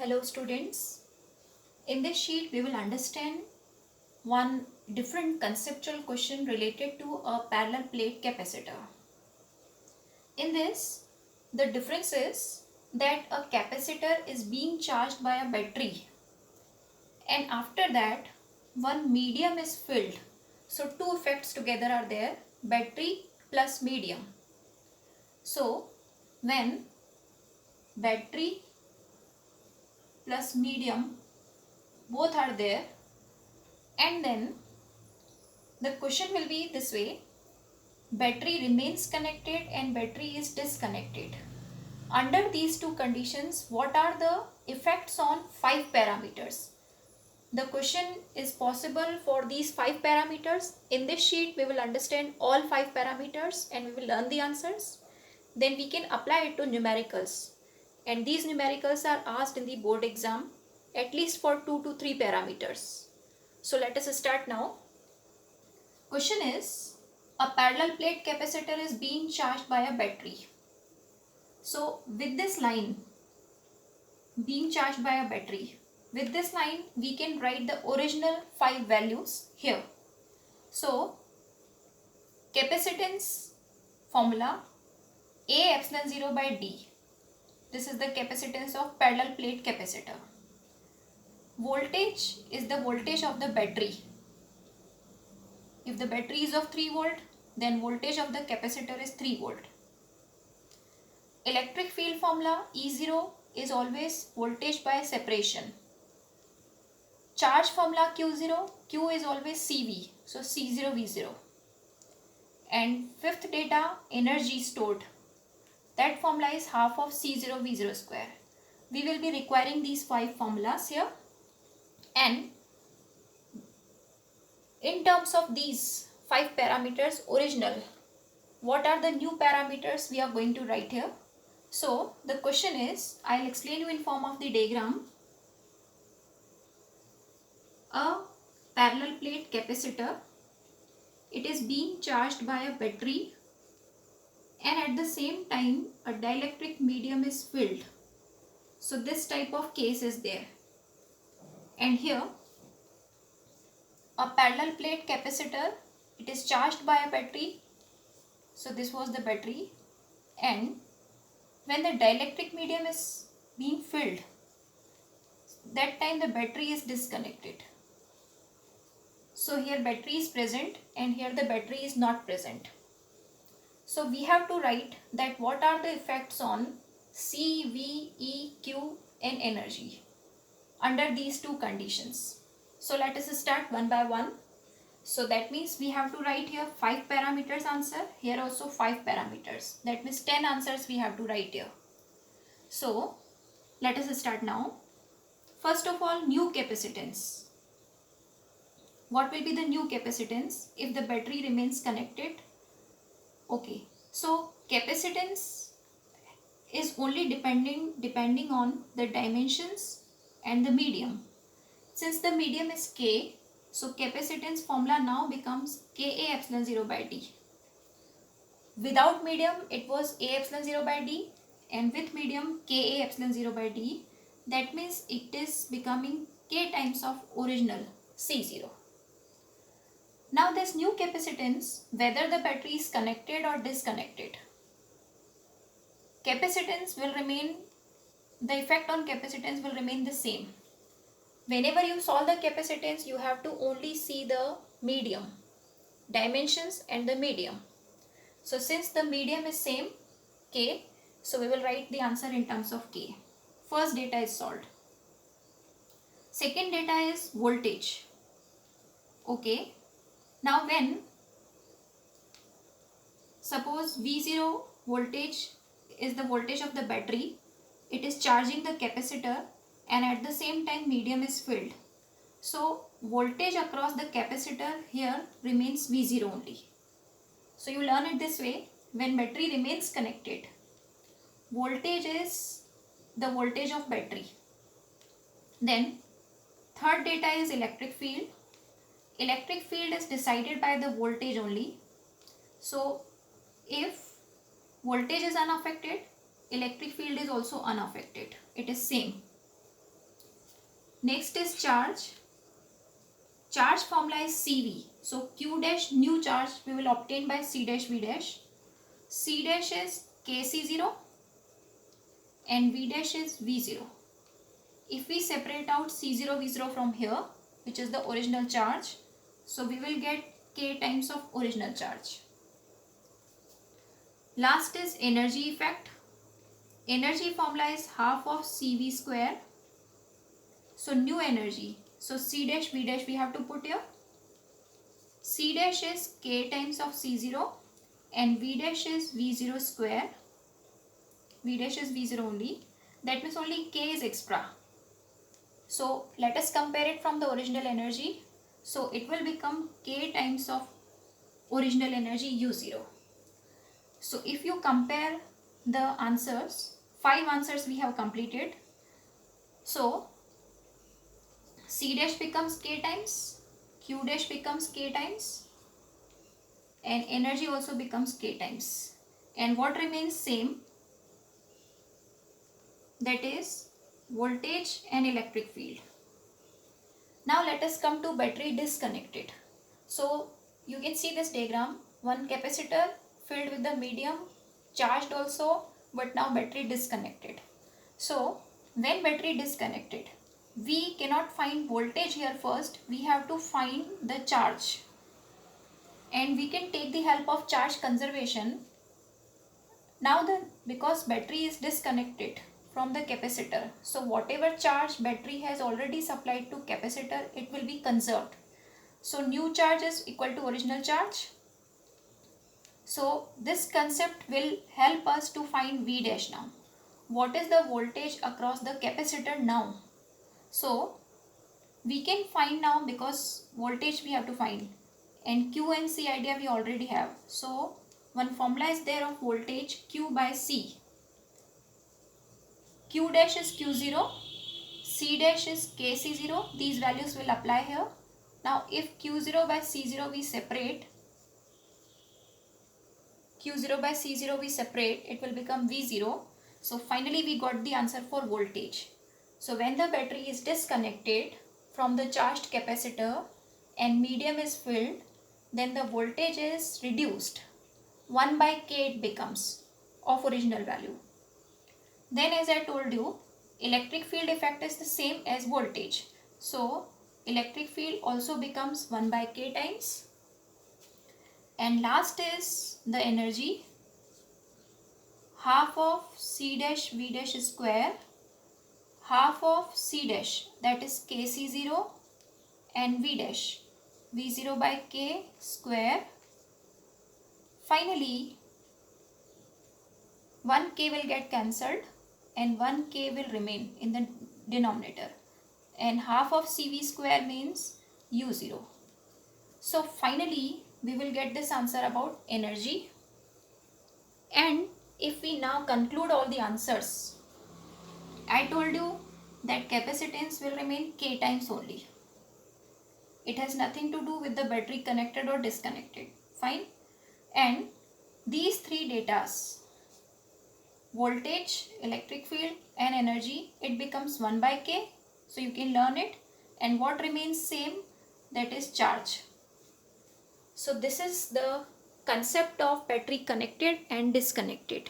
Hello students. In this sheet we will understand one different conceptual question related to a parallel plate capacitor. In this, the difference is that a capacitor is being charged by a battery and after that one medium is filled. So two effects together are there, battery plus medium. So when battery plus medium both are there, and then the question will be this way: battery remains connected and battery is disconnected. Under these two conditions, what are the effects on 5 parameters? The question is possible for these 5 parameters. In this sheet, we will understand all 5 parameters and we will learn the answers. Then we can apply it to numericals. And these numericals are asked in the board exam at least for 2 to 3 parameters. So let us start now. Question is, a parallel plate capacitor is being charged by a battery. So with this line, being charged by a battery, with this line we can write the original 5 values here. So capacitance formula, A epsilon 0 by D. This is the capacitance of parallel plate capacitor. Voltage is the voltage of the battery. If the battery is of 3 volt, then voltage of the capacitor is 3 volt. Electric field formula, E0 is always voltage by separation. Charge formula Q0, Q is always CV, so C0 V0. And fifth data, energy stored. That formula is half of C0 V0 square. We will be requiring these 5 formulas here. And in terms of these 5 parameters original, what are the new parameters we are going to write here? So the question is, I'll explain you in form of the diagram. A parallel plate capacitor, it is being charged by a battery and at the same time a dielectric medium is filled. So this type of case is there. And here a parallel plate capacitor, it is charged by a battery. So this was the battery, and when the dielectric medium is being filled, that time the battery is disconnected. So here battery is present and here the battery is not present. So we have to write that what are the effects on C, V, E, Q and energy under these two conditions. So let us start one by one. So that means we have to write here 5 parameters answer, here also 5 parameters. That means 10 answers we have to write here. So let us start now. First of all, new capacitance. What will be the new capacitance if the battery remains connected? Okay, so capacitance is only depending on the dimensions and the medium. Since the medium is K, so capacitance formula now becomes Ka epsilon 0 by D. Without medium it was A epsilon 0 by D, and with medium Ka epsilon 0 by D. That means it is becoming K times of original C0. Now this new capacitance, whether the battery is connected or disconnected, capacitance will remain, the effect on capacitance will remain the same. Whenever you solve the capacitance, you have to only see the medium, dimensions and the medium. So since the medium is same, K, so we will write the answer in terms of K. First data is solved. Second data is voltage. Okay. Now when, suppose V0 voltage is the voltage of the battery, it is charging the capacitor and at the same time medium is filled. So voltage across the capacitor here remains V0 only. So you learn it this way: when battery remains connected, voltage is the voltage of battery. Then third data is electric field. Electric field is decided by the voltage only. So if voltage is unaffected, electric field is also unaffected. It is same. Next is charge. Charge formula is CV. So Q dash new charge we will obtain by C dash V dash. C dash is Kc0 and V dash is V0. If we separate out C0 V0 from here, which is the original charge, so we will get K times of original charge. Last is energy effect. Energy formula is half of CV square. So new energy. So C dash V dash we have to put here. C dash is K times of C0 and V dash is V0 square. V dash is V0 only. That means only K is extra. So let us compare it from the original energy. So it will become K times of original energy U0. So if you compare the answers, 5 answers we have completed. So C dash becomes K times, Q dash becomes K times, and energy also becomes K times. And what remains same? That is voltage and electric field. Now let us come to battery disconnected. So you can see this diagram, one capacitor filled with the medium, charged also, but now battery disconnected. So when battery disconnected, we cannot find voltage here first, we have to find the charge. And we can take the help of charge conservation. Now because battery is disconnected from the capacitor, so whatever charge battery has already supplied to capacitor, it will be conserved. So new charge is equal to original charge. So this concept will help us to find V dash now. What is the voltage across the capacitor now? So we can find now, because voltage we have to find, and Q and C idea we already have. So one formula is there of voltage Q by C. Q dash is Q0, C dash is Kc0. These values will apply here. Now if Q0 by C0 we separate, Q0 by C0 we separate, it will become V0. So finally we got the answer for voltage. So when the battery is disconnected from the charged capacitor and medium is filled, then the voltage is reduced. 1 by K it becomes of original value. Then as I told you, electric field effect is the same as voltage. So electric field also becomes 1 by K times. And last is the energy, half of C dash V dash square, half of C dash, that is Kc0, and V dash, V0 by K square. Finally 1K will get cancelled and 1K will remain in the denominator, and half of CV square means U0. So finally we will get this answer about energy. And if we now conclude all the answers, I told you that capacitance will remain K times only. It has nothing to do with the battery connected or disconnected. Fine. And these three datas, voltage, electric field and energy, it becomes 1 by K. So you can learn it. And what remains same, that is charge. So this is the concept of battery connected and disconnected.